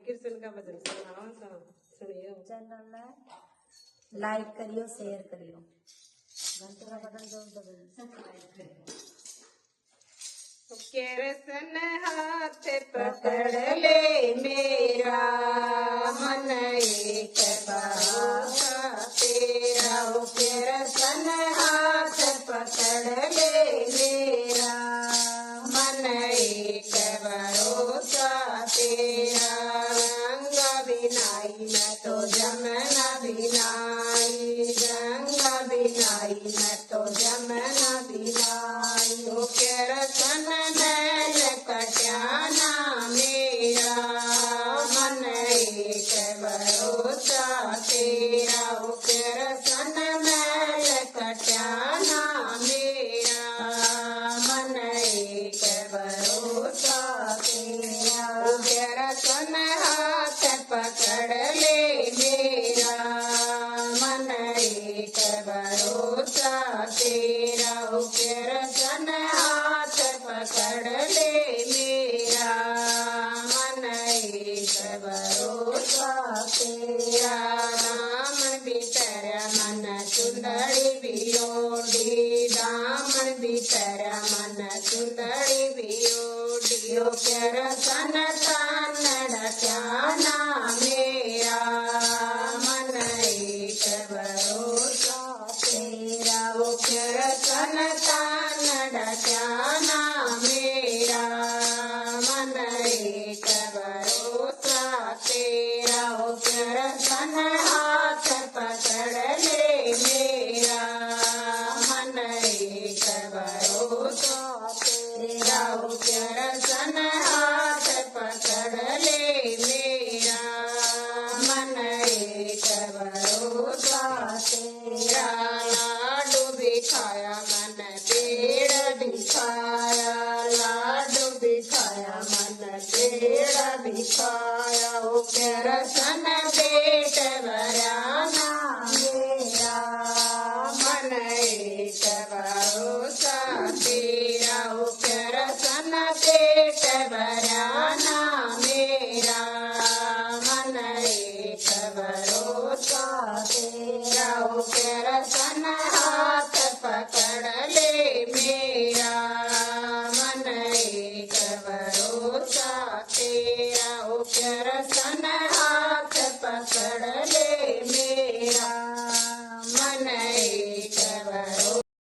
कृष्ण का भजन सुनियो। Channel like करियो, शेयर करियो, घंटे का बटन जरूर दबाइयो। कृष्ण हाथ पकड़ ले मेरा, मन एक भरोसा तेरा। कृष्ण हाथ पकड़ ले मेरा, मन एक भरोसा तेरा। गंगा बिनाई मैं तो जमुना बिनाई, गंगा बिनाई मैं तो जमुना बिनाई। ओ कृष्ण मैल कट्याना मेरा, मन एक भरोसा तेरा। ओ कृष्ण मैल कट्याना मेरा, मन एक भरोसा तेरा। ओ कृष्ण हाथ पकड़ ले मेरा, मन एक भरोसा तेरा। ओ कृष्ण हाथ पकड़ ले मेरा, मन एक भरोसा तेरा। दामन भीतर मन चुंदड़ी बियोड़ी, दामन भीतर मन चुंदड़ी बियोड़ी। ओ कृष्ण तन ढक्याना मेरा, मन एक भरोसा तेरा। ओ कृष्ण तन ढक्याना मेरा, मन एक भरोसा तेरा। ओ कृष्ण हाथ पकड़ ले मेरा, मन एक भरोसा तेरा। ओ कृष्ण हाथ पकड़ ले मेरा, मन एक भरोसा तेरा। लाडू बिठाया मन पेड़ बिछाया, लाडू बिठाया मन पेड़ बिछाया। ओ कृष्ण पेट भराना मेरा, मन एक भरोसा तेरा। ओ कृष्ण पेट भराना